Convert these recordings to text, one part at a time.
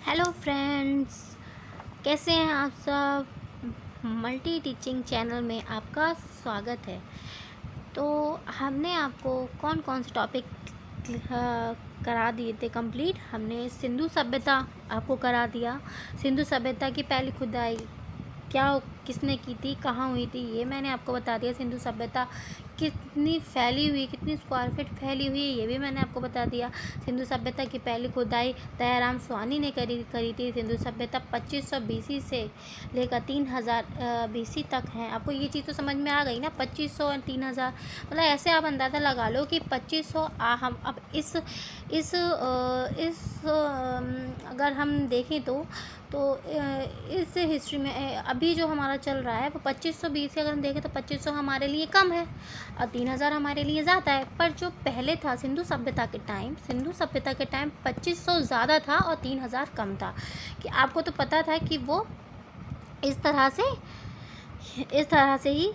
Hello friends, कैसे हैं आप सब। मल्टी टीचिंग चैनल में आपका स्वागत है। तो हमने आपको कौन कौन से टॉपिक करा दिए थे कंप्लीट। हमने सिंधु सभ्यता आपको करा दिया। सिंधु सभ्यता की पहली खुदाई किसने की थी, कहाँ हुई थी, ये मैंने आपको बता दिया। सिंधु सभ्यता कितनी फैली हुई, कितनी स्क्वायर फीट फैली हुई है, ये भी मैंने आपको बता दिया। सिंधु सभ्यता की पहली खुदाई दयाराम स्वामी ने करी थी। सिंधु सभ्यता 2500 BC से लेकर 3000 BC तक है। आपको ये चीज़ तो समझ में आ गई ना, 2500 और 3000, मतलब ऐसे आप अंदाज़ा लगा लो कि 2500। हम अब इस अगर हम देखें तो इस हिस्ट्री में अभी जो हमारा चल रहा है वो 2500 BC अगर हम देखें तो 2500 हमारे लिए कम है और 3000 हमारे लिए ज़्यादा है। पर जो पहले था सिंधु सभ्यता के टाइम 2500 ज़्यादा था और 3000 कम था। कि आपको तो पता था कि वो इस तरह से ही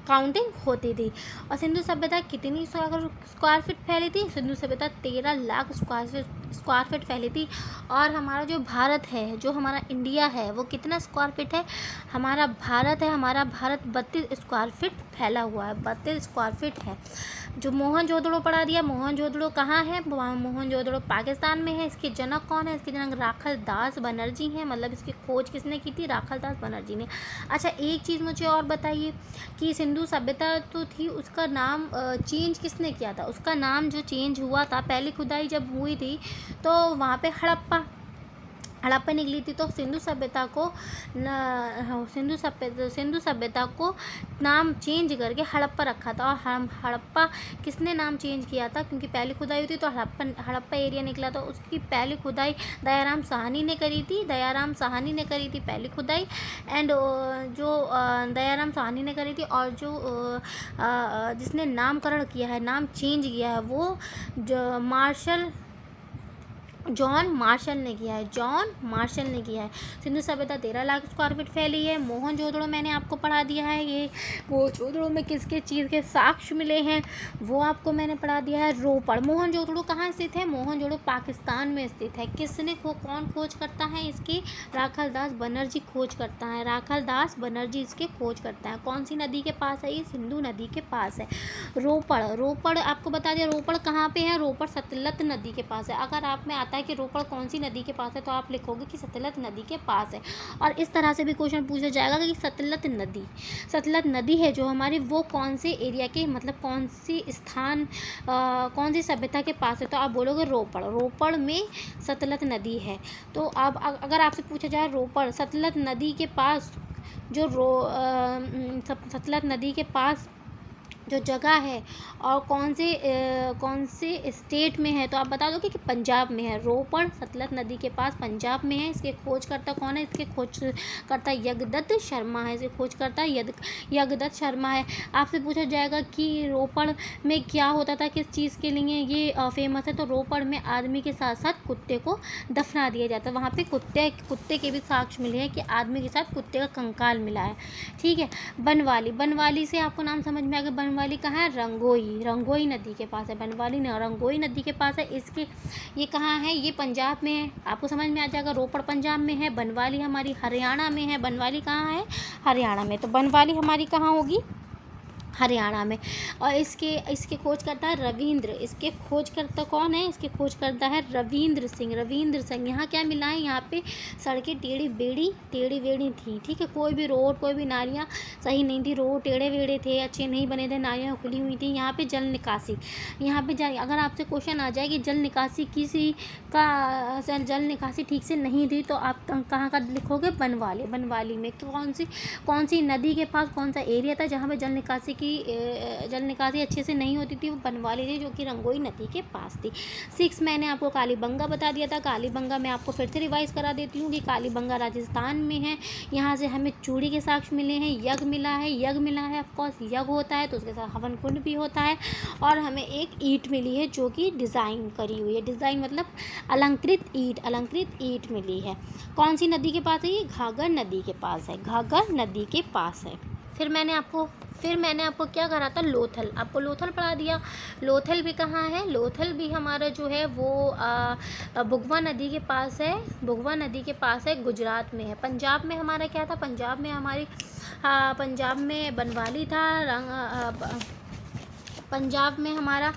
काउंटिंग होती थी। और सिंधु सभ्यता कितनी स्क्वायर फीट फैली थी? सिंधु सभ्यता 13 लाख स्क्वायर फीट फैली थी। और हमारा जो भारत है, जो हमारा इंडिया है, वो कितना स्क्वायर फीट है? हमारा भारत 32 स्क्वायर फीट फैला हुआ है, 32 स्क्वायर फीट है। जो मोहनजोदड़ो पढ़ा दिया, मोहनजोदड़ो कहाँ है? मोहनजोदड़ो पाकिस्तान में है। इसके जनक कौन है? इसके जनक राखल दास बनर्जी हैं। मतलब इसकी खोज किसने की थी? राखल दास बनर्जी ने। अच्छा, एक चीज़ मुझे और बताइए कि सिंधु सभ्यता तो थी, उसका नाम चेंज किसने किया था? उसका नाम जो चेंज हुआ था, पहली खुदाई जब हुई थी तो वहाँ पे हड़प्पा निकली थी। तो सिंधु सभ्यता को नाम चेंज करके हड़प्पा रखा था। और हड़प्पा किसने नाम चेंज किया था? क्योंकि पहली खुदाई हुई थी तो हड़प्पा एरिया निकला। तो उसकी पहली खुदाई दयाराम साहनी ने करी थी। पहली खुदाई। एंड जो दयाराम साहनी ने करी थी, और जो जिसने नामकरण किया है, नाम चेंज किया है, वो जॉन मार्शल ने किया है। सिंधु सभ्यता 13 लाख स्क्वायर फीट फैली है। मोहनजोदड़ो मैंने आपको पढ़ा दिया है। ये मोहनजोदड़ो में किसके चीज़ के साक्ष्य मिले हैं वो आपको मैंने पढ़ा दिया है। रोपड़, मोहनजोदड़ो कहाँ स्थित है? मोहनजोदड़ो पाकिस्तान में स्थित है। कौन खोज करता है इसकी? राखल दास बनर्जी खोज करता है। इसके खोज करता है। कौन सी नदी के पास है ये? सिंधु नदी के पास है। रोपड़ आपको बता दिया। रोपड़ कहाँ पे है? रोपड़ सतलज नदी के पास है। अगर आप में आता है कि रोपड़ कौन सी नदी के पास है तो आप लिखोगे कि सतलज नदी के पास है। और इस तरह से भी क्वेश्चन पूछा जाएगा कि सतलज नदी है जो हमारी, वो कौन से एरिया के, मतलब कौन सी सभ्यता के पास है? तो आप बोलोगे रोपड़ में सतलज नदी है। तो अब अगर आपसे पूछा जाए रोपड़ सतलज नदी के पास सतलज नदी के पास जो जगह है और कौन से स्टेट में है, तो आप बता दोगे कि पंजाब में है। रोपड़ सतलज नदी के पास पंजाब में है। इसके खोजकर्ता कौन है? इसके खोजकर्ता यज्ञदत्त शर्मा है। यज्ञदत्त शर्मा है। आपसे पूछा जाएगा कि रोपड़ में क्या होता था, किस चीज़ के लिए ये फेमस है? तो रोपड़ में आदमी के साथ साथ कुत्ते को दफना दिया जाता है। वहाँ पे कुत्ते के भी साक्ष्य मिले हैं कि आदमी के साथ कुत्ते का कंकाल मिला है। ठीक है। बनवाली से आपको नाम समझ में आ गया। बनवाली कहाँ है? रंगोई नदी के पास है। बनवाली रंगोई नदी के पास है। ये कहाँ है? ये पंजाब में है। आपको समझ में आ जाएगा। रोपड़ पंजाब में है, बनवाली हमारी हरियाणा में है। बनवाली कहाँ है? हरियाणा में। तो बनवाली हमारी कहाँ होगी? हरियाणा में। और इसके खोजकर्ता है रविंद्र। इसके खोजकर्ता कौन है? इसके खोजकर्ता है रविंद्र सिंह। यहाँ क्या मिला है? यहाँ पे सड़कें टेढ़ी बेड़ी थी। ठीक है। कोई भी नालियाँ सही नहीं थी। रोड टेढ़े बेड़े थे, अच्छे नहीं बने थे, नालियाँ खुली हुई थी। यहाँ पे जल निकासी, अगर आपसे क्वेश्चन आ जाए कि जल निकासी ठीक से नहीं थी, तो आप कहाँ का लिखोगे? बनवाली में। कौन सी नदी के पास कौन सा एरिया था जहाँ पे जल निकासी अच्छे से नहीं होती थी? वो बनवाली थी, जो कि रंगोई नदी के पास थी। 6 मैंने आपको कालीबंगा बता दिया था। कालीबंगा मैं आपको फिर से रिवाइज करा देती हूँ कि कालीबंगा राजस्थान में है। यहाँ से हमें चूड़ी के साक्ष्य मिले हैं। यज्ञ मिला है। ऑफकोर्स यज्ञ होता है तो उसके साथ हवन कुंड भी होता है। और हमें एक ईंट मिली है जो कि डिज़ाइन करी हुई है। डिज़ाइन मतलब अलंकृत ईंट मिली है। कौन सी नदी के पास है? ये घाघर नदी के पास है। फिर मैंने आपको फिर मैंने आपको क्या करा था, लोथल, आपको लोथल पढ़ा दिया। लोथल भी कहाँ है, लोथल भी हमारा जो है वो भुगवा नदी के पास है, भुगवा नदी के पास है, गुजरात में है। पंजाब में हमारा क्या था, पंजाब में हमारी पंजाब में बनवाली था, पंजाब में हमारा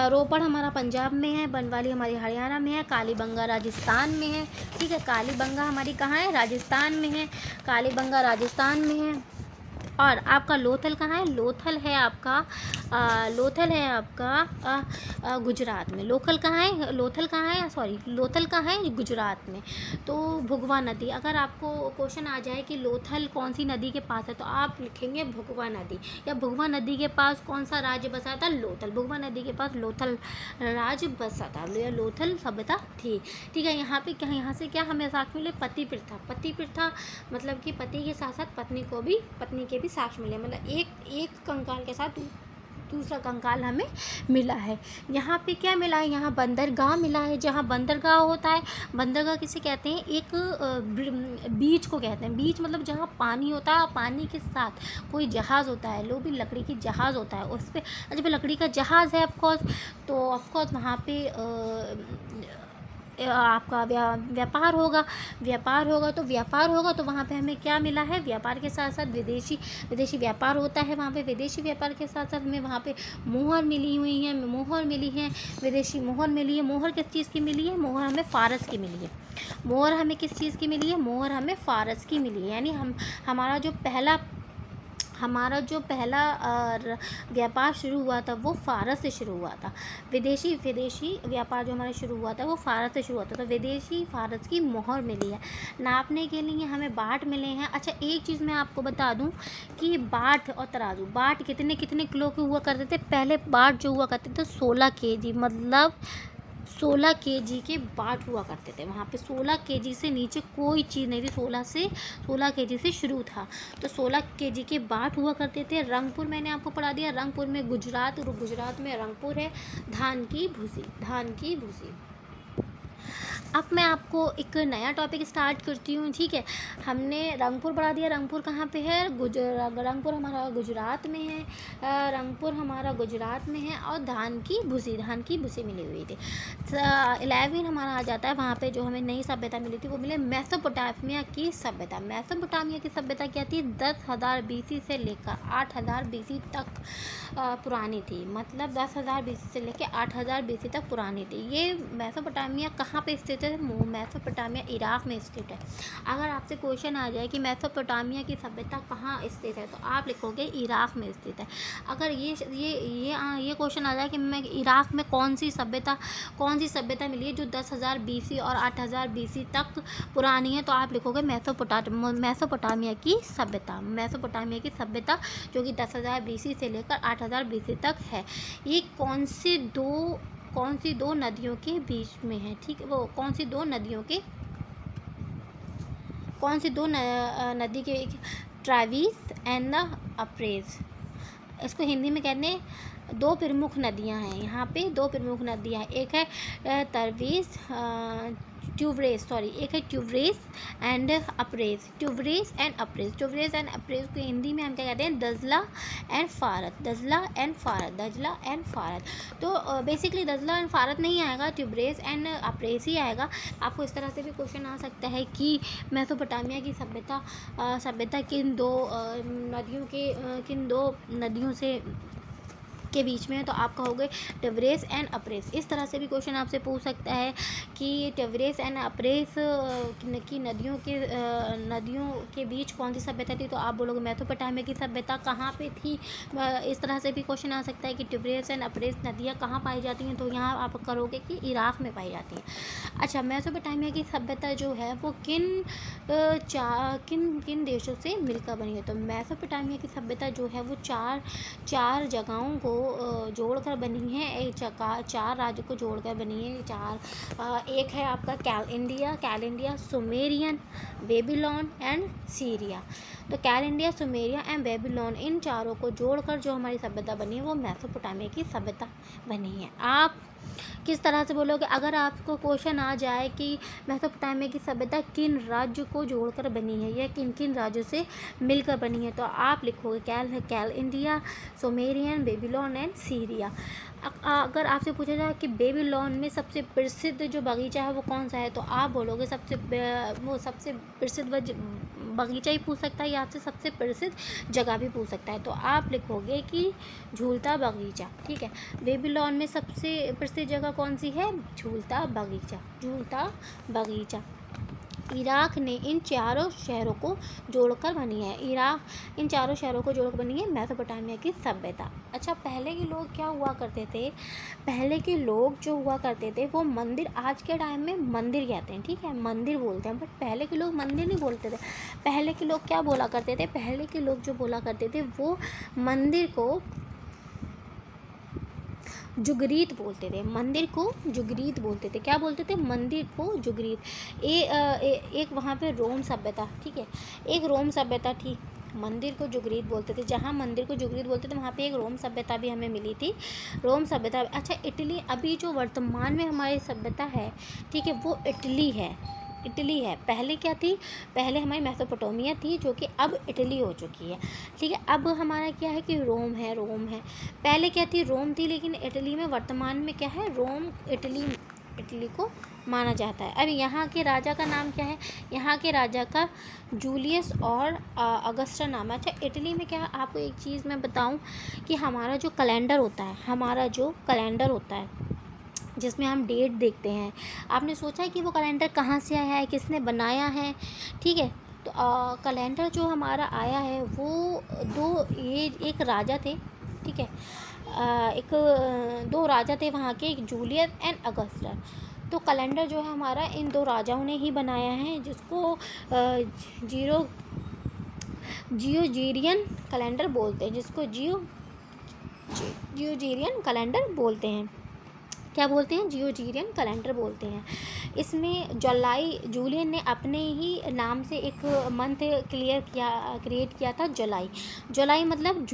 रोपड़ हमारा पंजाब में है, बनवाली हमारी हरियाणा में है, कालीबंगा राजस्थान में है। ठीक है, कालीबंगा हमारी कहाँ है, राजस्थान में है, कालीबंगा राजस्थान में है। और आपका लोथल कहाँ है, लोथल है आपका लोथल है आपका गुजरात में। लोथल कहाँ है, लोथल कहाँ है, सॉरी लोथल कहाँ है, गुजरात में। तो भुगवा नदी, अगर आपको क्वेश्चन आ जाए कि लोथल कौन सी नदी के पास है, तो आप लिखेंगे भुगवा नदी। या भुगवा नदी के पास कौन सा राज्य बसा था, लोथल। भुगवा नदी के पास लोथल राज्य बसा था, लोथल सभ्यता थी। ठीक है, यहाँ पे क्या, यहाँ से क्या हमें साक्ष्य मिले, पति प्रथा। पति प्रथा मतलब कि पति के साथ साथ पत्नी के भी साक्ष्य मिले, मतलब एक कंकाल के साथ दूसरा कंकाल हमें मिला है। यहाँ पे क्या मिला है, यहाँ बंदरगाह मिला है। जहाँ बंदरगाह होता है, बंदरगाह किसे कहते हैं, एक बीच को कहते हैं। बीच मतलब जहाँ पानी होता है, पानी के साथ कोई जहाज़ होता है, लो भी लकड़ी की जहाज़ होता है, उस पर जब लकड़ी का जहाज़ है ऑफकोर्स, तो ऑफकोर्स वहाँ पे आपका व्यापार होगा, तो व्यापार होगा तो वहाँ पे हमें क्या मिला है, व्यापार के साथ साथ विदेशी व्यापार होता है वहाँ पे। विदेशी व्यापार के साथ साथ हमें वहाँ पे मोहर मिली हुई है, मोहर मिली है, विदेशी मोहर मिली है। मोहर किस चीज़ की मिली है, मोहर हमें फारस की मिली है। मोहर हमें किस चीज़ की मिली है, मोहर हमें फारस की मिली है। यानी हमारा जो पहला व्यापार शुरू हुआ था वो फारस से शुरू हुआ था। विदेशी व्यापार जो हमारा शुरू हुआ था वो फारस से शुरू हुआ था। तो विदेशी फारस की मोहर मिली है। नापने के लिए हमें बाट मिले हैं। अच्छा, एक चीज़ मैं आपको बता दूं कि बाट और तराजू, बाट कितने किलो के हुआ करते थे पहले। बाट जो हुआ करते थे 16 kg, मतलब 16 kg के बाट हुआ करते थे वहाँ पे। 16 kg से नीचे कोई चीज़ नहीं थी, 16 kg से शुरू था। तो 16 kg के बाट हुआ करते थे। रंगपुर मैंने आपको पढ़ा दिया, रंगपुर में गुजरात में रंगपुर है, धान की भूसी। अब मैं आपको एक नया टॉपिक स्टार्ट करती हूँ। ठीक है, हमने रंगपुर पढ़ा दिया। रंगपुर कहाँ पे है, रंगपुर हमारा गुजरात में है, रंगपुर हमारा गुजरात में है। और धान की भूसी मिली हुई थी। 11 हमारा आ जाता है, वहाँ पे जो हमें नई सभ्यता मिली थी वो मिले मेसोपोटामिया की सभ्यता। मेसोपोटामिया की सभ्यता क्या थी, 10,000 BC से लेकर 8,000 BC तक पुरानी थी। मतलब 10,000 BC से लेकर 8,000 BC तक पुरानी थी। ये मेसोपोटामिया कहाँ पे स्थित है, मेसोपोटामिया इराक में स्थित है। अगर आपसे क्वेश्चन आ जाए कि मेसोपोटामिया की सभ्यता कहाँ स्थित है, तो आप लिखोगे इराक में स्थित है। अगर ये क्वेश्चन आ जाए कि मैं इराक में कौन सी सभ्यता मिली है जो 10,000 BC और 8,000 BC तक पुरानी है, तो आप लिखोगे मेसोपोटामिया की सभ्यता जो कि 10,000 BC से लेकर 8,000 BC तक है। ये कौन सी दो नदियों के बीच में है, ठीक है, वो कौन सी दो नदी के, ट्राविस एंड द अप्रेज। इसको हिंदी में कहते हैं, दो प्रमुख नदियां हैं यहाँ पे, दो प्रमुख नदियां हैं। एक है ट्यूब्रेस एंड अप्रेज। ट्यूब्रेस एंड अप्रेज को हिंदी में हम क्या कहते हैं, दजला एंड फारत। तो बेसिकली दजला एंड फारत नहीं आएगा, ट्यूब्रेस एंड अप्रेज ही आएगा। आपको इस तरह से भी क्वेश्चन आ सकता है कि मेसोपोटामिया की सभ्यता किन दो नदियों के बीच में है, तो आप कहोगे ट्यूब्रेस एंड अप्रेज। इस तरह से भी क्वेश्चन आपसे पूछ सकता है कि ट्यूब्रेस एंड अप्रेज की नदियों के बीच कौन सी सभ्यता थी, तो आप बोलोगे मेसोपोटामिया की सभ्यता कहाँ पे थी। इस तरह से भी क्वेश्चन आ सकता है कि ट्यूब्रेस एंड अप्रेज नदियाँ कहाँ पाई जाती हैं, तो यहाँ आप करोगे कि इराक में पाई जाती हैं। अच्छा, मेसोपोटामिया की सभ्यता जो है वो किन देशों से मिलकर बनी है, तो मेसोपोटामिया की सभ्यता जो है वो चार जगहों को जोड़कर बनी है, चार राज्यों को जोड़कर बनी है। एक है आपका Chaldea, Sumerian, Babylon and Syria. तो Chaldea, Sumeria and Babylon, इन चारों को जोड़कर जो हमारी सभ्यता बनी है वो मेसोपोटामिया की सभ्यता बनी है। आप किस तरह से बोलोगे? अगर आपको क्वेश्चन आ जाए कि मेसोपोटामिया की सभ्यता किन राज्य को जोड़कर बनी है या किन किन राज्यों से मिलकर बनी है, तो आप लिखोगे Chaldea, Sumerian, Babylon and Syria. अगर आपसे पूछा जाए कि बेबीलोन में सबसे प्रसिद्ध जो बगीचा है वो कौन सा है, तो आप बोलोगे सबसे प्रसिद्ध बगीचा ही पूछ सकता है या आपसे सबसे प्रसिद्ध जगह भी पूछ सकता है, तो आप लिखोगे कि झूलता बगीचा। ठीक है, बेबीलोन में सबसे प्रसिद्ध जगह कौन सी है? झूलता बगीचा, झूलता बगीचा। इराक ने इन चारों शहरों को जोड़कर बनी है, इन चारों शहरों को जोड़कर बनी है मेसोपोटामिया की सभ्यता। अच्छा, पहले के लोग क्या हुआ करते थे? पहले के लोग जो हुआ करते थे वो मंदिर, आज के टाइम में मंदिर कहते हैं, ठीक है, मंदिर बोलते हैं, बट पहले के लोग मंदिर नहीं बोलते थे। पहले के लोग क्या बोला करते थे? पहले के लोग जो बोला करते थे वो मंदिर को जुगरीत बोलते थे, मंदिर को जुगरीत बोलते थे। क्या बोलते थे? मंदिर को जुगरीत। एक वहाँ पे रोम सभ्यता, ठीक है, एक रोम सभ्यता थी, मंदिर को जुगरीत बोलते थे। जहाँ मंदिर को जुगरीत बोलते थे वहाँ पे एक रोम सभ्यता भी हमें मिली थी, रोम सभ्यता। अच्छा, इटली, अभी जो वर्तमान में हमारी सभ्यता है, ठीक है, वो इटली है, इटली है। पहले क्या थी? पहले हमारी मेसोपोटामिया थी जो कि अब इटली हो चुकी है, ठीक है। अब हमारा क्या है कि रोम है, रोम है। पहले क्या थी? रोम थी, लेकिन इटली में वर्तमान में क्या है? रोम, इटली को माना जाता है। अब यहाँ के राजा का नाम क्या है? यहाँ के राजा का जूलियस और अगस्टा नाम है। अच्छा, इटली में क्या है? आपको एक चीज़ मैं बताऊँ कि हमारा जो कैलेंडर होता है, हमारा जो कैलेंडर होता है जिसमें हम डेट देखते हैं, आपने सोचा है कि वो कैलेंडर कहाँ से आया है, किसने बनाया है? ठीक है, तो कैलेंडर जो हमारा आया है वो एक राजा थे, ठीक है, दो राजा थे वहाँ के, एक जूलियस एंड अगस्टा। तो कैलेंडर जो है हमारा इन दो राजाओं ने ही बनाया है, जिसको जियोजेरियन कैलेंडर बोलते हैं, जिसको जियोजेरियन कैलेंडर बोलते हैं। क्या बोलते हैं? जियोजेरियन कैलेंडर बोलते हैं। इसमें जूलियन ने अपने ही नाम से एक मंथ क्रिएट किया था, जुलाई मतलब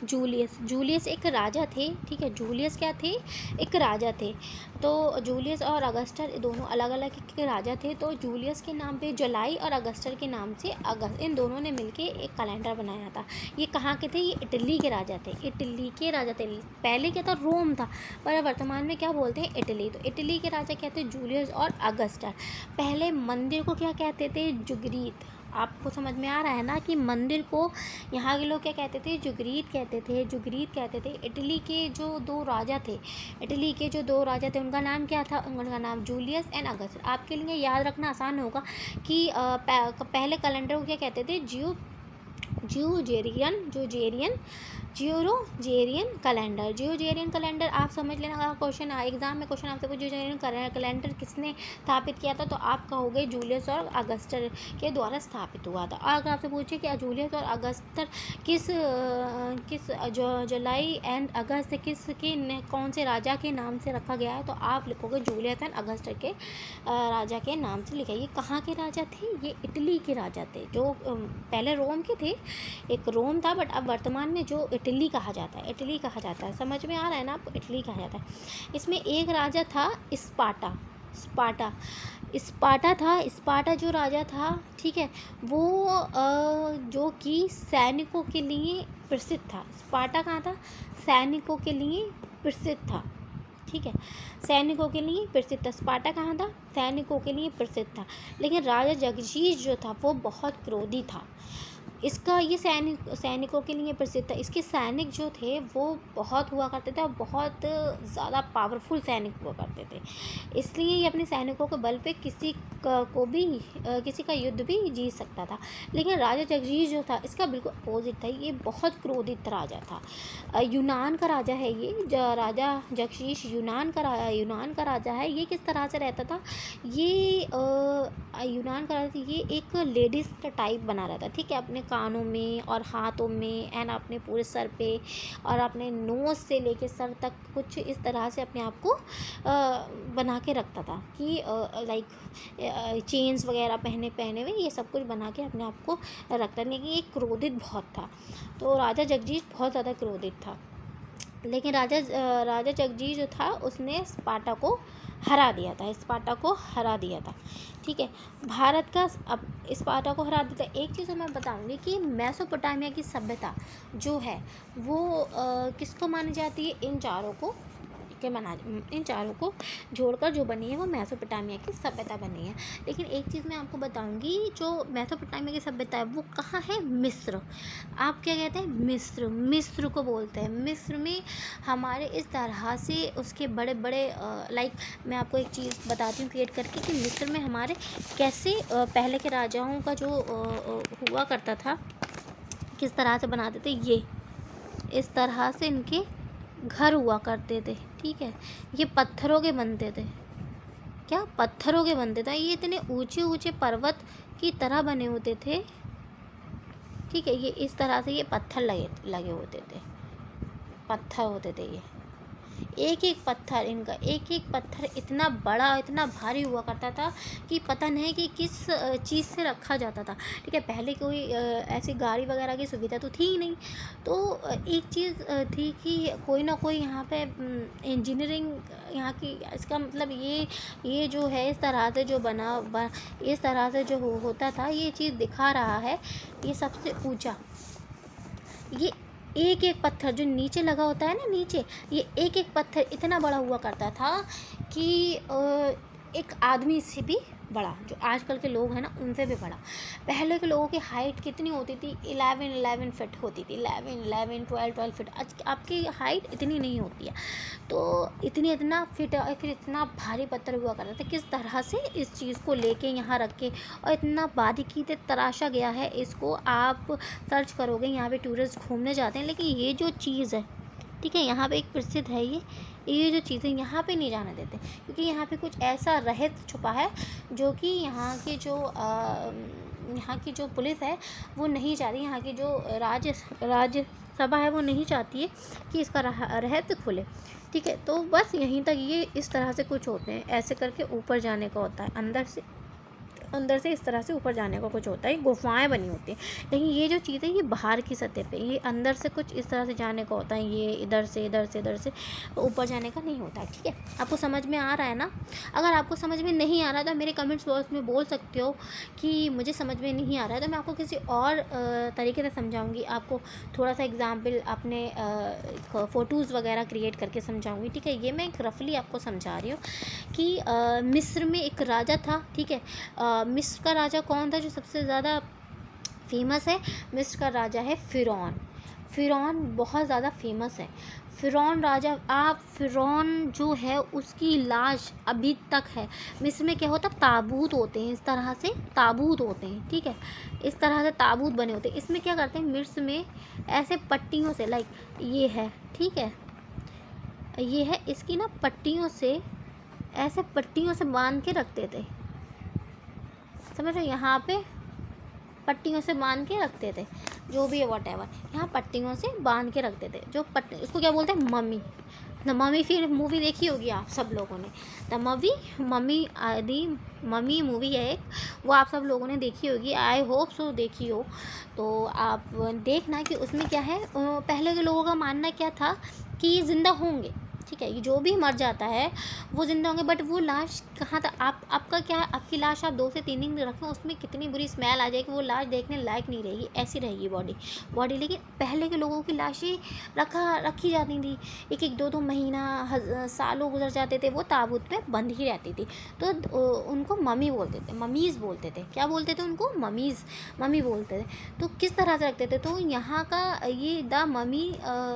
जूलियस एक राजा थे, ठीक है, जूलियस क्या थे? एक राजा थे। तो जूलियस और अगस्टर दोनों अलग अलग के राजा थे। तो जूलियस के नाम पे जुलाई और अगस्टर के नाम से अगस्त, इन दोनों ने मिलके एक कैलेंडर बनाया था। ये कहाँ के थे? ये इटली के राजा थे, इटली के राजा थे। पहले क्या था? रोम था, पर वर्तमान में क्या बोलते हैं? इटली। तो इटली के राजा क्या थे? जूलियस और अगस्टर। पहले मंदिर को क्या कहते थे? जुगरीत। आपको समझ में आ रहा है ना कि मंदिर को यहाँ के लोग क्या कहते थे? जुगरीत कहते थे, जुगरीत कहते थे। इटली के जो दो राजा थे, उनका नाम क्या था? उनका नाम जूलियस एंड अगस्टस। आपके लिए याद रखना आसान होगा कि पहले कैलेंडर को क्या कहते थे? जियोजेरियन कैलेंडर आप समझ लेना। अगर क्वेश्चन एग्जाम में क्वेश्चन आपसे पूछे जियोजेरियन कैलेंडर किसने स्थापित किया था, तो आप कहोगे जूलियस और अगस्टर के द्वारा स्थापित हुआ था। अगर आपसे पूछे कि जूलियस और अगस्टर किस जुलाई एंड अगस्त कौन से राजा के नाम से रखा गया है, तो आप लिखोगे जूलियस एंड अगस्टर के राजा के नाम से लिखा है। ये कहाँ के राजा थे? ये इटली के राजा थे, जो पहले रोम के थे, एक रोम था, बट अब वर्तमान में जो इटली कहा जाता है, इटली कहा जाता है। समझ में आ रहा है ना आपको? इटली कहा जाता है। इसमें एक राजा था स्पार्टा जो राजा था, ठीक है, वो जो कि सैनिकों के लिए प्रसिद्ध था। स्पार्टा कहाँ था? सैनिकों के लिए प्रसिद्ध था, ठीक है, सैनिकों के लिए प्रसिद्ध था। स्पार्टा कहाँ था? सैनिकों के लिए प्रसिद्ध था। लेकिन राजा जगजीश जो था वो बहुत क्रोधी था। ये सैनिकों के लिए प्रसिद्ध था। इसके सैनिक जो थे वो बहुत हुआ करते थे और बहुत ज़्यादा पावरफुल सैनिक हुआ करते थे। इसलिए ये अपने सैनिकों के बल पे किसी का युद्ध भी जीत सकता था। लेकिन राजा जगजीश जो था इसका बिल्कुल अपोजिट था। ये बहुत क्रोधित राजा था। यूनान का राजा है ये, राजा जगजीश यूनान का राजा है। ये किस तरह से रहता था? ये यूनान का राजा, ये एक लेडीज़ का टाइप बना रहता, ठीक है, अपने कानों में और हाथों में एंड अपने पूरे सर पे और अपने नोज़ से लेके सर तक कुछ इस तरह से अपने आप को बना के रखता था कि लाइक चेन्स वगैरह पहने हुए ये सब कुछ बना के अपने आप को रखता। लेकिन ये क्रोधित बहुत था। तो राजा जगजीश बहुत ज़्यादा क्रोधित था। लेकिन राजा जगजी जो था उसने स्पार्टा को हरा दिया था, स्पार्टा को हरा दिया था। ठीक है, भारत का अब स्पार्टा को हरा दिया था। एक चीज़ मैं बताऊंगी कि मेसोपोटामिया की सभ्यता जो है वो किसको मानी जाती है, इन चारों को जोड़कर जो बनी है वो मेसोपोटामिया की सभ्यता बनी है। लेकिन एक चीज़ मैं आपको बताऊंगी, जो मेसोपोटामिया की सभ्यता है वो कहाँ है, मिस्र। आप क्या कहते हैं, मिस्र को बोलते हैं। मिस्र में हमारे इस तरह से उसके बड़े बड़े लाइक मैं आपको एक चीज़ बताती हूँ क्रिएट करके कि मिस्र में हमारे कैसे पहले के राजाओं का जो हुआ करता था, किस तरह से बनाते थे, ये इस तरह से इनके घर हुआ करते थे। ठीक है, ये पत्थरों के बनते थे, क्या पत्थरों के बनते थे, ये इतने ऊंचे ऊंचे पर्वत की तरह बने होते थे। ठीक है, ये इस तरह से ये पत्थर लगे होते थे, पत्थर होते थे ये, एक एक पत्थर, इनका एक एक पत्थर इतना बड़ा इतना भारी हुआ करता था कि पता नहीं कि किस चीज़ से रखा जाता था। ठीक है, पहले कोई ऐसी गाड़ी वगैरह की सुविधा तो थी ही नहीं, तो एक चीज़ थी कि कोई ना कोई यहाँ पे इंजीनियरिंग यहाँ की, इसका मतलब ये जो है इस तरह से जो इस तरह से जो होता था, ये चीज़ दिखा रहा है। ये सबसे ऊंचा, ये एक एक पत्थर जो नीचे लगा होता है ना, नीचे ये एक एक पत्थर इतना बड़ा हुआ करता था कि एक आदमी से भी बड़ा, जो आजकल के लोग हैं ना उनसे भी बड़ा। पहले के लोगों की हाइट कितनी होती थी, 11 फीट होती थी, 12 फीट। आज आपकी हाइट इतनी नहीं होती है, तो इतना फिट और फिर इतना भारी पत्थर हुआ करता था। किस तरह से इस चीज़ को लेके यहाँ रख के और इतना बारीकी से तराशा गया है, इसको आप सर्च करोगे, यहाँ पे टूरिस्ट घूमने जाते हैं। लेकिन ये जो चीज़ है, ठीक है, यहाँ पे एक प्रसिद्ध है, ये जो चीज़ें यहाँ पे नहीं जाने देते, क्योंकि यहाँ पे कुछ ऐसा रहस्य छुपा है जो कि यहाँ की जो पुलिस है वो नहीं चाहती, यहाँ की जो राज्यसभा है वो नहीं चाहती है कि इसका रहस्य खुले। ठीक है, तो बस यहीं तक ये इस तरह से कुछ होते हैं, ऐसे करके ऊपर जाने का होता है, अंदर से इस तरह से ऊपर जाने का कुछ होता है, गुफाएं बनी होती हैं। लेकिन ये जो चीज़ है ये बाहर की सतह पे, ये अंदर से कुछ इस तरह से जाने का होता है, ये इधर से ऊपर जाने का नहीं होता है। ठीक है, आपको समझ में आ रहा है ना? अगर आपको समझ में नहीं आ रहा तो मेरे कमेंट्स बॉक्स में बोल सकते हो कि मुझे समझ में नहीं आ रहा है, तो मैं आपको किसी और तरीके से समझाऊँगी, आपको थोड़ा सा एग्जाम्पल अपने फ़ोटोज़ वगैरह क्रिएट करके समझाऊँगी। ठीक है, ये मैं एक रफली आपको समझा रही हूँ कि मिस्र में एक राजा था। ठीक है, मिस्र का राजा कौन था जो सबसे ज़्यादा फेमस है? मिस्र का राजा है फ़िरौन बहुत ज़्यादा फेमस है। फ़िरौन जो है उसकी लाश अभी तक है। मिस्र में क्या होता है, ताबूत होते हैं, इस तरह से ताबूत होते हैं। ठीक है, इस तरह से ताबूत बने होते हैं। इसमें क्या करते हैं, मिस्र में ऐसे पट्टियों से, लाइक ये है, ठीक है, ये है, इसकी ना पट्टियों से, ऐसे पट्टियों से बांध के रखते थे, समझ रहे हो, यहाँ पे पट्टियों से बांध के रखते थे, जो भी है वॉटेवर, यहाँ पट्टियों से बांध के रखते थे। जो उसको क्या बोलते हैं, मम्मी। द मम्मी फिर मूवी देखी होगी आप सब लोगों ने, मम्मी मूवी है एक, वो आप सब लोगों ने देखी होगी, आई होप सो देखी हो। तो आप देखना कि उसमें क्या है, पहले के लोगों का मानना क्या था कि ये ज़िंदा होंगे। ठीक है, ये जो भी मर जाता है वो ज़िंदा होंगे, बट वो लाश कहाँ था, आपका क्या है, आपकी लाश आप 2 से 3 दिन रखें, उसमें कितनी बुरी स्मेल आ जाएगी, वो लाश देखने लायक नहीं रहेगी, ऐसी रहेगी बॉडी। लेकिन पहले के लोगों की लाशें रखी जाती थी, 1-1, 2-2 महीना, सालों गुजर जाते थे, वो ताबूत में बंद ही रहती थी। तो उनको मम्मी बोलते थे, ममीज़ बोलते थे, क्या बोलते थे उनको, मम्मी बोलते थे। तो किस तरह से रखते थे, तो यहाँ का ये द मम्मी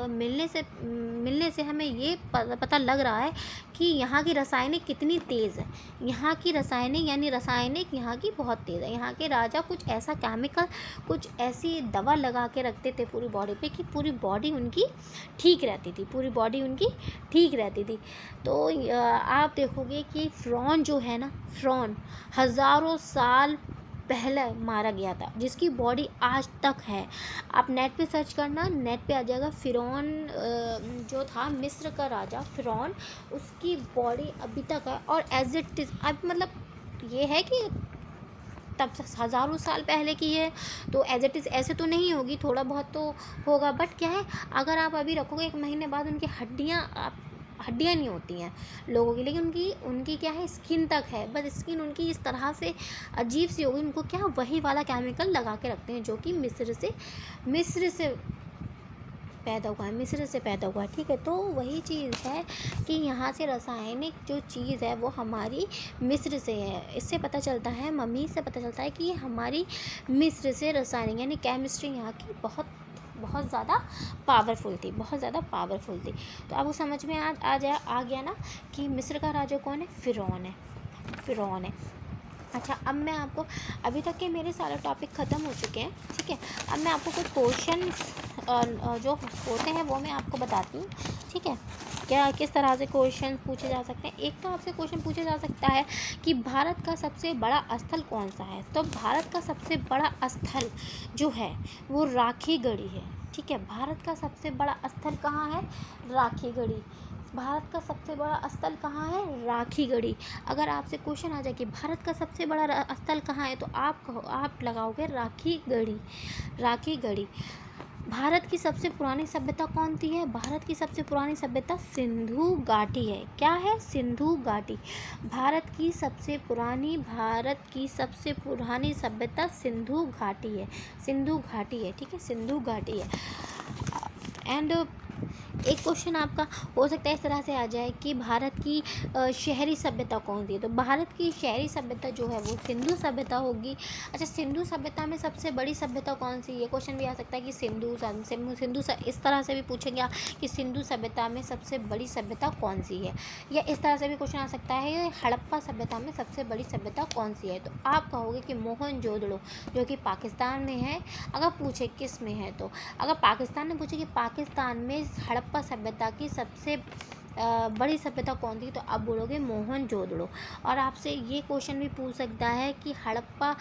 मिलने से हमें ये पता लग रहा है कि यहाँ की रासायनिक कितनी तेज़ है, यहाँ की रासायनिक यहाँ की बहुत तेज़ है। यहाँ के राजा कुछ ऐसा केमिकल, कुछ ऐसी दवा लगा के रखते थे पूरी बॉडी पे कि पूरी बॉडी उनकी ठीक रहती थी। तो आप देखोगे कि फ़िरौन जो है ना, फ़िरौन हज़ारों साल पहले मारा गया था, जिसकी बॉडी आज तक है। आप नेट पे सर्च करना, नेट पे आ जाएगा, फ़िरौन जो था मिस्र का राजा फ़िरौन, उसकी बॉडी अभी तक है और एज इट इज़। अब मतलब ये है कि तब से हज़ारों साल पहले की है, तो एज इट इज़ ऐसे तो नहीं होगी, थोड़ा बहुत तो होगा। बट क्या है, अगर आप अभी रखोगे 1 महीने बाद उनकी हड्डियाँ नहीं होती हैं लोगों की, लेकिन उनकी उनकी क्या है, स्किन तक है, बस स्किन उनकी इस तरह से अजीब सी होगी, उनको क्या वही वाला केमिकल लगा के रखते हैं जो कि मिस्र से पैदा हुआ है, मिस्र से पैदा हुआ है, ठीक है। तो वही चीज़ है कि यहाँ से रासायनिक जो चीज़ है वो हमारी मिस्र से है। इससे पता चलता है, मम्मी से पता चलता है कि ये हमारी मिस्र से रासायनिक यानी केमिस्ट्री यहाँ की बहुत बहुत ज़्यादा पावरफुल थी, बहुत ज़्यादा पावरफुल थी। तो आपको समझ में आ गया ना कि मिस्र का राजा कौन है, फ़िरौन है। अच्छा, अब मैं आपको, अभी तक के मेरे सारे टॉपिक ख़त्म हो चुके हैं, ठीक है। अब मैं आपको कुछ क्वेश्चंस जो होते हैं वो मैं आपको बताती हूँ, ठीक है। क्या किस तरह से क्वेश्चन पूछे जा सकते हैं। एक तो आपसे क्वेश्चन पूछा जा सकता है कि भारत का सबसे बड़ा स्थल कौन सा है। तो भारत का सबसे बड़ा स्थल जो है वो राखीगढ़ी है, ठीक है। भारत का सबसे बड़ा स्थल कहाँ है, राखीगढ़ी। भारत का सबसे बड़ा स्थल कहाँ है, राखीगढ़ी। अगर आपसे क्वेश्चन आ जाए कि भारत का सबसे बड़ा स्थल कहाँ है, तो आप लगाओगे राखीगढ़ी। भारत की सबसे पुरानी सभ्यता कौन सी है, भारत की सबसे पुरानी सभ्यता सिंधु घाटी है। क्या है, सिंधु घाटी। भारत की सबसे पुरानी सभ्यता सिंधु घाटी है, ठीक है, सिंधु घाटी है। एंड एक क्वेश्चन आपका हो सकता है इस तरह से आ जाए कि भारत की शहरी सभ्यता कौन सी है। तो भारत की शहरी सभ्यता जो है वो सिंधु सभ्यता होगी। अच्छा, सिंधु सभ्यता में सबसे बड़ी सभ्यता कौन सी है, ये क्वेश्चन भी आ सकता है कि सिंधु इस तरह से भी पूछेंगे कि सिंधु सभ्यता में सबसे बड़ी सभ्यता कौन सी है, या इस तरह से भी क्वेश्चन आ सकता है हड़प्पा सभ्यता में सबसे बड़ी सभ्यता कौन सी है। तो आप कहोगे कि मोहनजोदड़ो, जो कि पाकिस्तान में है। अगर पूछे किस में है, तो अगर पाकिस्तान में पूछे कि पाकिस्तान में हड़प्पा सभ्यता की सबसे बड़ी सभ्यता कौन थी, तो आप बोलोगे मोहनजोदड़ो। और आपसे ये क्वेश्चन भी पूछ सकता है कि हड़प्पा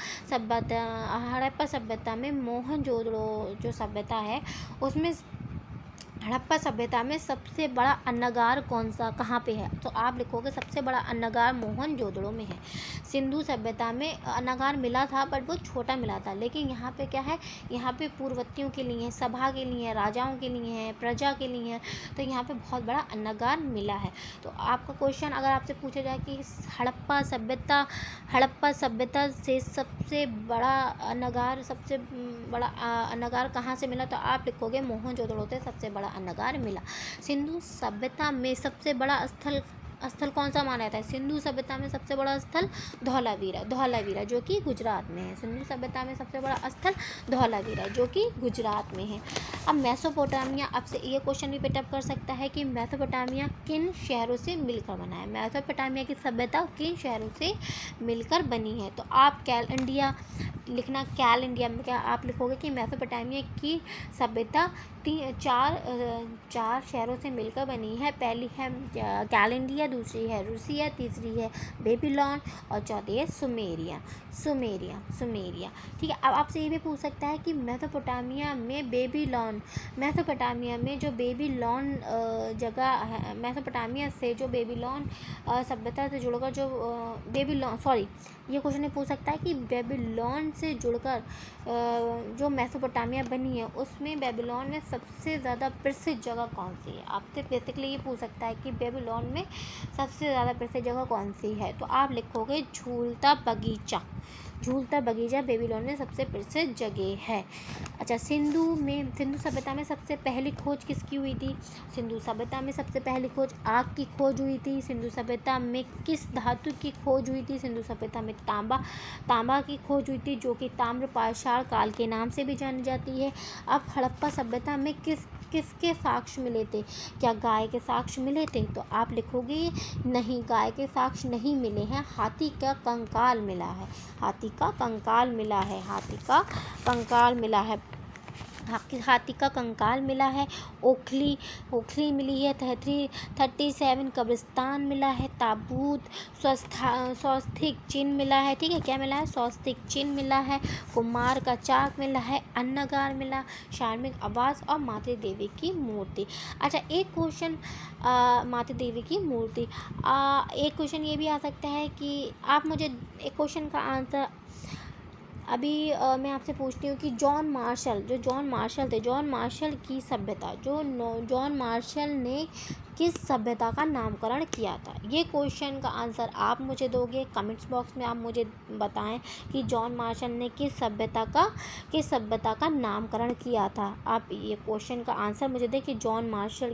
सभ्यता में मोहनजोदड़ो जो सभ्यता है उसमें हड़प्पा सभ्यता में सबसे बड़ा अन्नगार कौन सा, कहाँ पे है। तो आप लिखोगे सबसे बड़ा अन्नगार मोहनजोदड़ो में है। सिंधु सभ्यता में अन्नगार मिला था बट वो छोटा मिला था, लेकिन यहाँ पे क्या है, यहाँ पे पूर्ववर्तियों के लिए, सभा के लिए, राजाओं के लिए है, प्रजा के लिए है, तो यहाँ पे बहुत बड़ा अन्नगार मिला है। तो आपका क्वेश्चन अगर आपसे पूछा जाए कि हड़प्पा सभ्यता से सबसे बड़ा अन्नगार कहाँ से मिला, तो आप लिखोगे मोहनजोदड़ो से सबसे बड़ा अन्नगार मिला। सिंधु सभ्यता में सबसे बड़ा स्थल कौन सा माना जाता है, सिंधु सभ्यता में सबसे बड़ा स्थल धौलावीरा जो कि गुजरात में है। सिंधु सभ्यता में सबसे बड़ा स्थल धौलावीरा जो कि गुजरात में है। अब मेसोपोटामिया, आपसे ये क्वेश्चन भी पिटअप कर सकता है कि मेसोपोटामिया किन शहरों से मिलकर बना है, मेसोपोटामिया की सभ्यता किन शहरों से मिलकर बनी है। तो आप इंडिया में क्या आप लिखोगे कि मेसोपोटामिया की सभ्यता चार शहरों से मिलकर बनी है। पहली है कैलेंडिया, दूसरी है रूसिया, तीसरी है बेबीलोन और चौथी है सुमेरिया। ठीक है। अब आपसे ये भी पूछ सकता है कि मेसोपोटामिया में जो बेबीलोन जगह है, मेसोपोटामिया से जो बेबीलोन सभ्यता से जुड़कर ये क्वेश्चन पूछ सकता है कि बेबीलोन से जुड़कर जो मेसोपोटामिया बनी है उसमें बेबीलोन में सबसे ज़्यादा प्रसिद्ध जगह कौन सी है। आपसे बेसिकली ये पूछ सकता है कि बेबीलोन में सबसे ज़्यादा प्रसिद्ध जगह कौन सी है, तो आप लिखोगे झूलता बगीचा बेबीलोन में सबसे प्रसिद्ध जगह है। अच्छा, सिंधु सभ्यता में सबसे पहली खोज किसकी हुई थी, सिंधु सभ्यता में सबसे पहली खोज आग की खोज हुई थी। सिंधु सभ्यता में किस धातु की खोज हुई थी, सिंधु सभ्यता में तांबा की खोज हुई थी, जो कि ताम्र पाषाण काल के नाम से भी जानी जाती है। अब हड़प्पा सभ्यता में किसके साक्ष्य मिले थे, क्या गाय के साक्ष्य मिले थे, तो आप लिखोगे नहीं, गाय के साक्ष्य नहीं मिले हैं, हाथी का कंकाल मिला है। ओखली मिली है। 37 कब्रिस्तान मिला है। ताबूत, स्वास्तिक चिन्ह मिला है, ठीक है, क्या मिला है, स्वास्तिक चिन्ह मिला है। कुम्हार का चाक मिला है। अन्नगार मिला, शार्मिक आवास और मातृ देवी की मूर्ति। अच्छा, एक क्वेश्चन मातृ देवी की मूर्ति, एक क्वेश्चन ये भी आ सकता है कि आप मुझे एक क्वेश्चन का आंसर अभी मैं आपसे पूछती हूँ कि जॉन मार्शल थे, जॉन मार्शल की सभ्यता जॉन मार्शल ने किस सभ्यता का नामकरण किया था? ये क्वेश्चन का आंसर आप मुझे दोगे कमेंट्स बॉक्स में। आप मुझे बताएं कि जॉन मार्शल ने किस सभ्यता का नामकरण किया था। आप ये क्वेश्चन का आंसर मुझे दें कि जॉन मार्शल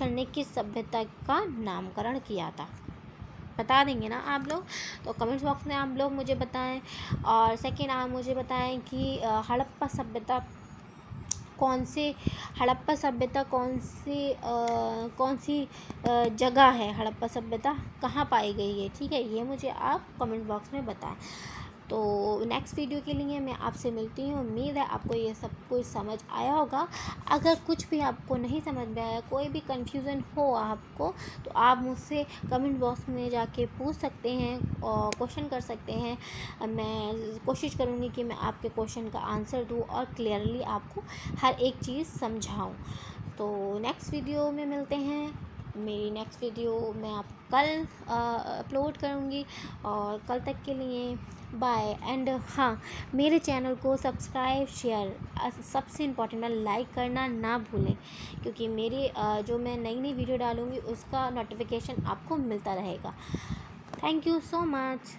ने किस सभ्यता का नामकरण किया था। बता देंगे ना आप लोग? तो कमेंट्स बॉक्स में आप लोग मुझे बताएं। और सेकंड आप मुझे बताएं कि हड़प्पा सभ्यता कौन सी जगह है, हड़प्पा सभ्यता कहाँ पाई गई है, ठीक है? ये मुझे आप कमेंट बॉक्स में बताएं। तो नेक्स्ट वीडियो के लिए मैं आपसे मिलती हूँ। उम्मीद है आपको ये सब कुछ समझ आया होगा। अगर कुछ भी आपको नहीं समझ में आया, कोई भी कन्फ्यूज़न हो आपको, तो आप मुझसे कमेंट बॉक्स में जाके पूछ सकते हैं और क्वेश्चन कर सकते हैं। मैं कोशिश करूँगी कि मैं आपके क्वेश्चन का आंसर दूँ और क्लियरली आपको हर एक चीज़ समझाऊँ। तो नेक्स्ट वीडियो में मिलते हैं। मेरी नेक्स्ट वीडियो मैं आप कल अपलोड करूँगी, और कल तक के लिए बाय। एंड हाँ, मेरे चैनल को सब्सक्राइब, शेयर, सबसे इम्पॉर्टेंट है लाइक करना ना भूलें, क्योंकि मेरी जो मैं नई वीडियो डालूँगी उसका नोटिफिकेशन आपको मिलता रहेगा। Thank you so much.